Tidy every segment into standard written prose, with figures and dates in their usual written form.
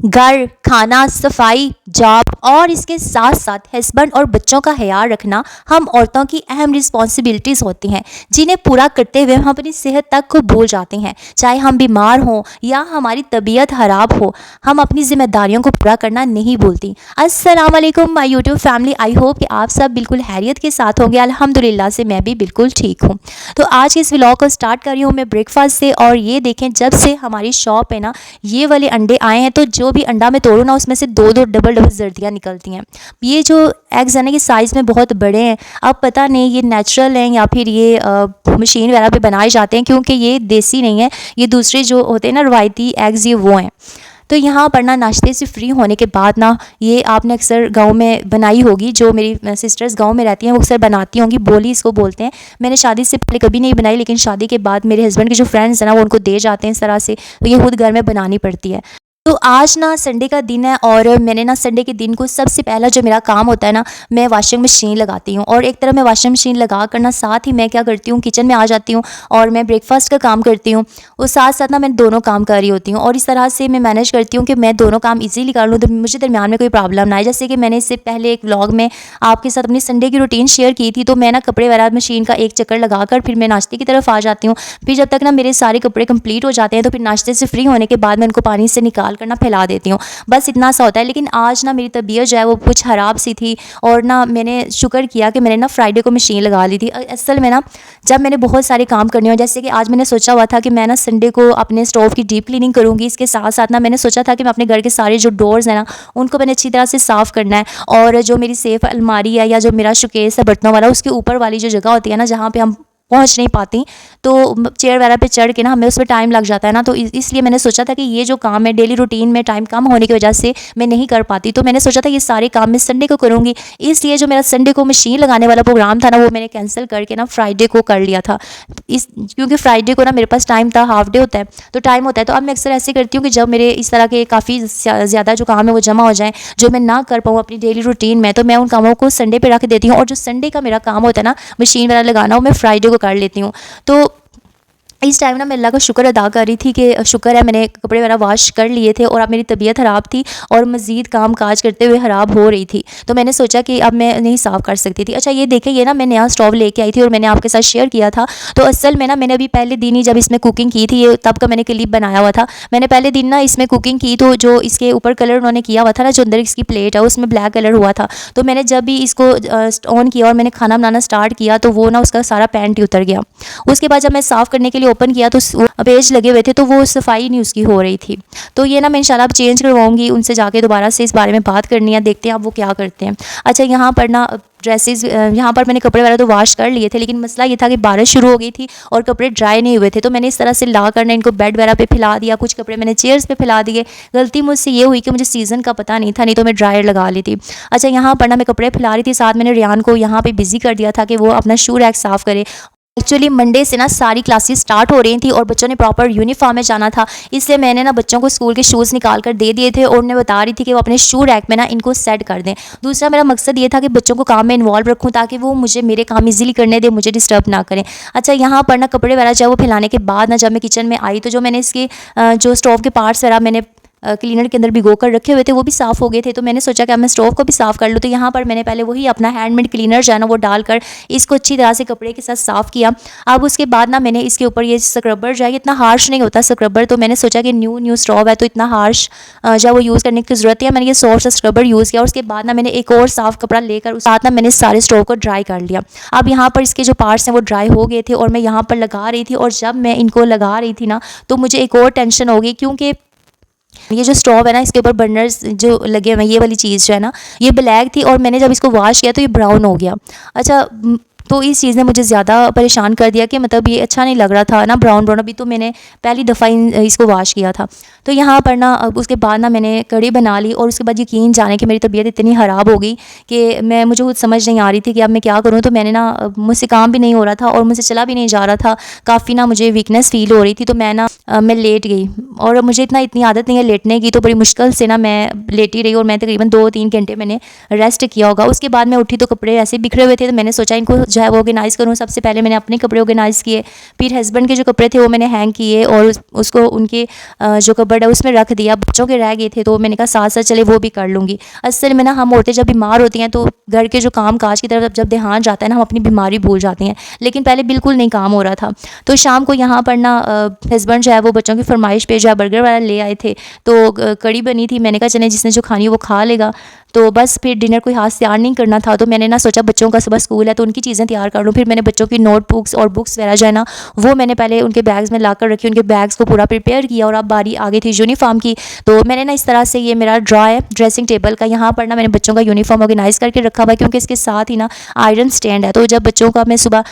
घर, खाना, सफाई, जॉब और इसके साथ साथ हस्बैंड और बच्चों का ख्याल रखना हम औरतों की अहम रिस्पॉन्सिबिलिटीज़ होती हैं, जिन्हें पूरा करते हुए हम अपनी सेहत तक को भूल जाते हैं। चाहे हम बीमार हों या हमारी तबीयत ख़राब हो, हम अपनी जिम्मेदारियों को पूरा करना नहीं भूलती। अस्सलाम वालेकुम my YouTube family, I hope कि आप सब बिल्कुल हैरियत के साथ होंगे। अल्हम्दुलिल्लाह से मैं भी बिल्कुल ठीक हूँ। तो आज के इस व्लॉग को स्टार्ट कर रही हूँ मैं ब्रेकफास्ट से। और ये देखें, जब से हमारी शॉप है ना, ये वाले अंडे आए हैं, तो जो भी अंडा मैं तोड़ूँ ना, उसमें से दो दो डबल डबल जर्दियाँ निकलती हैं। ये जो एग्स है ना, ये साइज़ में बहुत बड़े हैं। अब पता नहीं ये नेचुरल हैं या फिर ये मशीन वगैरह पे बनाए जाते हैं, क्योंकि ये देसी नहीं है, ये दूसरे जो होते हैं ना रवायती एग्स, ये वो हैं। तो यहाँ पर ना नाश्ते से फ्री होने के बाद ना, ये आपने अक्सर गांव में बनाई होगी, जो मेरी सिस्टर्स गांव में रहती हैं वो अक्सर बनाती होंगी। बोली इसको बोलते हैं। मैंने शादी से पहले कभी नहीं बनाई, लेकिन शादी के बाद मेरे हस्बैंड के जो फ्रेंड्स हैं ना, वो उनको दे जाते हैं इस तरह से, तो ये खुद घर में बनानी पड़ती है। तो आज ना संडे का दिन है, और मैंने ना संडे के दिन को सबसे पहला जो मेरा काम होता है ना, मैं वॉशिंग मशीन लगाती हूँ। और एक तरह मैं वॉशिंग मशीन लगा कर ना, साथ ही मैं क्या करती हूँ, किचन में आ जाती हूँ और मैं ब्रेकफास्ट का काम करती हूँ। और साथ साथ ना मैं दोनों काम कर रही होती हूँ, और इस तरह से मैं मैनेज करती हूँ कि मैं दोनों काम इजीली कर लूँ, तो मुझे दरमियान में कोई प्रॉब्लम ना आए। जैसे कि मैंने इससे पहले एक व्लॉग में आपके साथ अपनी संडे की रूटीन शेयर की थी, तो मैं ना कपड़े वगैरह मशीन का एक चक्कर लगाकर फिर मैं नाश्ते की तरफ आ जाती हूँ। फिर जब तक ना मेरे सारे कपड़े कंप्लीट हो जाते हैं, तो फिर नाश्ते से फ्री होने के बाद मैं उनको पानी से निकाल कर ना फैला देती हूँ। बस इतना सा होता है। लेकिन आज ना मेरी तबीयत जो है वो कुछ ख़राब सी थी, और ना मैंने शुक्र किया कि मैंने ना फ्राइडे को मशीन लगा ली थी। असल में ना, जब मैंने बहुत सारे काम करने हो, जैसे कि आज मैंने सोचा हुआ था कि मैं ना संडे को अपने स्टोव की डीप क्लीनिंग करूँगी। इसके साथ साथ ना मैंने सोचा था कि मैं अपने घर के सारे जो डोर्स हैं ना, उनको मैंने अच्छी तरह से साफ़ करना है। और जो मेरी सेफ अलमारी है या जो मेरा शोकेस है बर्तनों वाला, उसके ऊपर वाली जो जगह होती है ना, जहाँ पे हम पहुंच नहीं पाती, तो चेयर वगैरह पे चढ़ के ना हमें उसमें टाइम लग जाता है ना। तो इसलिए मैंने सोचा था कि ये जो काम है डेली रूटीन में टाइम कम होने की वजह से मैं नहीं कर पाती, तो मैंने सोचा था ये सारे काम मैं संडे को करूँगी। इसलिए जो मेरा संडे को मशीन लगाने वाला प्रोग्राम था ना, वो मैंने कैंसिल करके ना फ्राइडे को कर लिया था। क्योंकि फ्राइडे को ना मेरे पास टाइम था, हाफ डे होता है, तो टाइम होता है। तो अब मैं अक्सर ऐसे करती हूँ कि जब मेरे इस तरह के काफ़ी ज़्यादा जो काम है वो जमा हो जाए, जो मैं ना कर पाऊँ अपनी डेली रूटीन में, तो मैं उन कामों को संडे पे रख देती हूँ। और जो संडे का मेरा काम होता है ना, मशीन वगैरह लगाना, वो मैं फ्राइडे को कर लेती हूँ। तो इस टाइम ना मैं अल्लाह का शुक्र अदा कर रही थी कि शुक्र है मैंने कपड़े वगैरह वॉश कर लिए थे, और अब मेरी तबीयत ख़राब थी और मज़ीद काम काज करते हुए ख़राब हो रही थी, तो मैंने सोचा कि अब मैं नहीं साफ़ कर सकती थी। अच्छा ये देखें, ये ना मैं नया स्टोव लेके आई थी और मैंने आपके साथ शेयर किया था। तो असल में ना मैंने अभी पहले दिन ही जब इसमें कुकिंग की थी, ये तब का मैंने क्लिप बनाया हुआ था। मैंने पहले दिन ना इसमें कुकिंग की, तो जो इसके ऊपर कलर उन्होंने किया हुआ था ना, जो अंदर इसकी प्लेट है उसमें ब्लैक कलर हुआ था। तो मैंने जब भी इसको ऑन किया और मैंने खाना बनाना स्टार्ट किया, तो वो ना उसका सारा पेंट ही उतर गया। उसके बाद जब मैं साफ़ करने के लिए ओपन किया, तो पेज लगे हुए थे, तो वो सफाई नहीं उसकी हो रही थी। तो ये ना मैं इंशाल्लाह अब चेंज करवाऊंगी, उनसे जाके दोबारा से इस बारे में बात करनी है, देखते हैं अब वो क्या करते हैं। अच्छा यहाँ पर ना ड्रेसेस, यहाँ पर मैंने कपड़े वगैरह तो वॉश कर लिए थे, लेकिन मसला ये था कि बारिश शुरू हो गई थी और कपड़े ड्राई नहीं हुए थे। तो मैंने इस तरह से ला कर ना इनको बेड वगैरह पे फैला दिया, कुछ कपड़े मैंने चेयर्स पे फैला दिए। गलती मुझसे ये हुई कि मुझे सीज़न का पता नहीं था, नहीं तो मैं ड्रायर लगा ली थी। अच्छा यहाँ पर ना मैं कपड़े फैला रही थी, साथ मैंने रियान को यहाँ पे बिज़ी कर दिया था कि वो अपना शू रैक साफ़ करे। एक्चुअली मंडे से ना सारी क्लासेस स्टार्ट हो रही थी और बच्चों ने प्रॉपर यूनिफॉर्म में जाना था, इसलिए मैंने ना बच्चों को स्कूल के शूज़ निकाल कर दे दिए थे, और उन्हें बता रही थी कि वो अपने शू रैक में ना इनको सेट कर दें। दूसरा मेरा मकसद ये था कि बच्चों को काम में इन्वॉल्व रखूँ, ताकि वो मुझे मेरे काम इजीली करने दें, मुझे डिस्टर्ब ना करें। अच्छा यहाँ पर ना कपड़े वगैरह जो वो फैलाने के बाद ना, जब मैं किचन में आई, तो जो मैंने इसके जो स्टोव के पार्ट्स वगैरह मैंने क्लीनर के अंदर भिगो कर रखे हुए थे, वो भी साफ़ हो गए थे। तो मैंने सोचा कि अब मैं स्टोव को भी साफ़ कर लूँ। तो यहाँ पर मैंने पहले वही अपना हैंडमेड क्लीनर जो है ना, वो डालकर इसको अच्छी तरह से कपड़े के साथ साफ़ किया। अब उसके बाद ना मैंने इसके ऊपर ये स्क्रबर जो है, इतना हार्श नहीं होता स्क्रबर, तो मैंने सोचा कि न्यू स्टोव है तो इतना हार्श जो है वो यूज़ करने की ज़रूरत है। मैंने ये सॉफ्ट सा स्क्रबर यूज़ किया, और उसके बाद ना मैंने एक और साफ़ कपड़ा लेकर उस साथ ना मैंने सारे स्टोव को ड्राई कर लिया। अब यहाँ पर इसके जो पार्ट्स हैं वो ड्राई हो गए थे, और मैं यहाँ पर लगा रही थी, और जब मैं इनको लगा रही थी ना, तो मुझे एक और टेंशन हो गई, क्योंकि ये जो स्टोव है ना, इसके ऊपर बर्नर्स जो लगे हुए हैं, ये वाली चीज़ जो है ना, ये ब्लैक थी, और मैंने जब इसको वॉश किया तो ये ब्राउन हो गया। अच्छा तो इस चीज़ ने मुझे ज़्यादा परेशान कर दिया कि मतलब ये अच्छा नहीं लग रहा था ना, ब्राउन ब्राउन। अभी तो मैंने पहली दफ़ा इसको वॉश किया था। तो यहाँ पर ना उसके बाद ना मैंने कढ़ी बना ली, और उसके बाद यकीन जाने कि मेरी तबीयत इतनी ख़राब हो गई कि मुझे खुद समझ नहीं आ रही थी कि अब मैं क्या करूँ। तो मैंने ना, मुझसे काम भी नहीं हो रहा था और मुझसे चला भी नहीं जा रहा था, काफ़ी ना मुझे वीकनेस फ़ील हो रही थी। तो मैं लेट गई, और मुझे इतनी आदत नहीं है लेटने की, तो बड़ी मुश्किल से ना मैं लेटी रही, और मैं तकरीबन 2-3 घंटे मैंने रेस्ट किया होगा। उसके बाद मैं उठी तो कपड़े ऐसे बिखरे हुए थे, तो मैंने सोचा इनको जो है वो ऑर्गेनाइज़ करूँ। सबसे पहले मैंने अपने कपड़े ऑर्गेनाइज़ किए, फिर हस्बैंड के जो कपड़े थे वो मैंने हैंग किए और उसको उनके जो कपबोर्ड है उसमें रख दिया। बच्चों के रह गए थे तो मैंने कहा साथ साथ चले वो भी कर लूँगी। असल में ना हम औरतें जब बीमार होती हैं तो घर के जो काम काज की तरफ जब ध्यान जाता है ना, हम अपनी बीमारी भूल जाती हैं, लेकिन पहले बिल्कुल नहीं काम हो रहा था। तो शाम को यहाँ पर ना हस्बैंड जो है वो बच्चों की फरमाइश पे जो है बर्गर वाला ले आए थे, तो कड़ी बनी थी। मैंने कहा चलें जिसने जो खानी है वो खा लेगा। तो बस फिर डिनर कोई हाथ तैयार नहीं करना था, तो मैंने ना सोचा बच्चों का सुबह स्कूल है तो उनकी चीज़ें तैयार कर लूँ। फिर मैंने बच्चों की नोटबुक्स और बुक्स वगैरह जो है ना वो मैंने पहले उनके बैग्स में ला कर रखी, उनके बैग्स को पूरा प्रिपेयर किया। और अब बारी आ गई थी यूनिफॉर्म की, तो मैंने ना इस तरह से ये मेरा ड्रॉ है ड्रेसिंग टेबल का, यहाँ पर ना मैंने बच्चों का यूनिफॉर्म ऑर्गेनाइज़ करके रखा हुआ है, क्योंकि इसके साथ ही ना आयरन स्टैंड है। तो जब बच्चों का मैं सुबह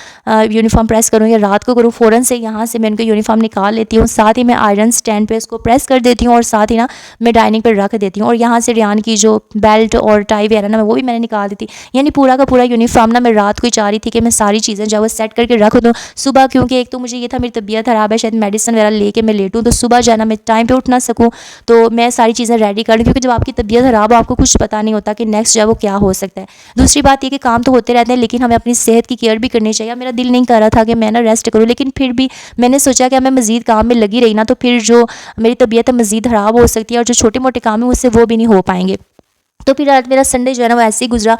यूनिफॉर्म प्रेस करूँ या रात को करूँ, फ़ौरन से यहाँ से मैं उनका यूनिफॉर्म निकाल लेती हूँ, साथ ही मैं आयरन स्टैंड पर उसको प्रेस कर देती हूँ और साथ ही ना मैं डाइनिंग पर रख देती हूँ। और यहाँ से रियान की जो बेल्ट और टाई वगैरह ना वो भी मैंने निकाल दी थी। यानी पूरा का पूरा यूनिफॉर्म ना मैं रात को ही चाह रही थी कि मैं सारी चीज़ें जो है वो सेट करके रख दूँ सुबह, क्योंकि एक तो मुझे ये था मेरी तबीयत ख़राब है, शायद मेडिसिन वगैरह लेके मैं लेटूँ तो सुबह जो है ना मैं टाइम पे उठ ना सकूँ, तो मैं सारी चीज़ें रेडी कर लूँ, क्योंकि जब आपकी तबीयत ख़राब हो आपको कुछ पता नहीं होता कि नेक्स्ट जो है वो क्या हो सकता है। दूसरी बात ये कि काम तो होते रहते हैं लेकिन हमें अपनी सेहत की केयर भी करनी चाहिए। मेरा दिल नहीं कर रहा था कि मैं ना रेस्ट करूँ, लेकिन फिर भी मैंने सोचा कि मैं मज़ीद काम में लगी रही ना तो फिर जो मेरी तबीयत है मज़ीद ख़राब हो सकती है और जो छोटे मोटे काम है उससे वो भी नहीं हो पाएंगे। तो फिर आज मेरा संडे जो है ना वो ऐसे ही गुजरा।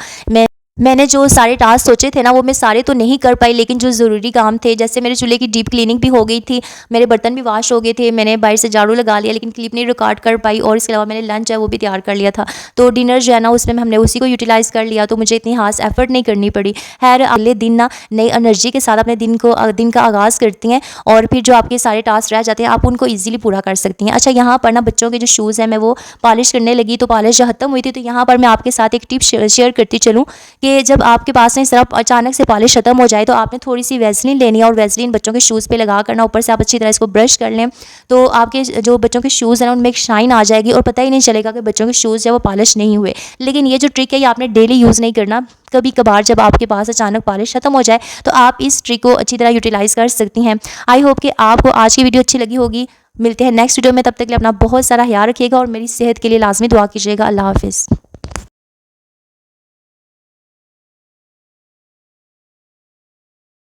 मैंने जो सारे टास्क सोचे थे ना वो मैं सारे तो नहीं कर पाई, लेकिन जो ज़रूरी काम थे, जैसे मेरे चूल्हे की डीप क्लीनिंग भी हो गई थी, मेरे बर्तन भी वॉश हो गए थे, मैंने बाहर से झाड़ू लगा लिया लेकिन क्लिप नहीं रिकॉर्ड कर पाई, और इसके अलावा मैंने लंच है वो भी तैयार कर लिया था। तो डिनर जो है ना उसमें हमने उसी को यूटिलाइज़ कर लिया, तो मुझे इतनी खास एफर्ट नहीं करनी पड़ी। खैर अगले दिन ना नई एनर्जी के साथ अपने दिन का आगाज़ करती हैं और फिर जो आपके सारे टास्क रह जाते हैं आप उनको ईजिली पूरा कर सकती हैं। अच्छा, यहाँ पर ना बच्चों के जो शूज़ हैं मैं वो पॉलिश करने लगी, तो पॉलिश जो ख़त्म हुई थी, तो यहाँ पर मैं आपके साथ एक टिप शेयर करती चलूँ कि जब आपके पास इस तरह अचानक से पॉलिश खत्म हो जाए तो आपने थोड़ी सी वैसलीन लेनी है और वैसलीन बच्चों के शूज़ पे लगा करना, ऊपर से आप अच्छी तरह इसको ब्रश कर लें तो आपके जो बच्चों के शूज़ हैं उनमें एक शाइन आ जाएगी और पता ही नहीं चलेगा कि बच्चों के शूज़ जो वो पॉलिश नहीं हुए। लेकिन ये जो ट्रिक है ये आपने डेली यूज़ नहीं करना, कभी कभार जब आपके पास अचानक पॉलिश खत्म हो जाए तो आप इस ट्रिक को अच्छी तरह यूटिलाइज़ कर सकती हैं। आई होप कि आपको आज की वीडियो अच्छी लगी होगी। मिलते हैं नेक्स्ट वीडियो में, तब तक के लिए अपना बहुत सारा ख्याल रखिएगा और मेरी सेहत के लिए लाजमी दुआ कीजिएगा। अल्लाह हाफिज़।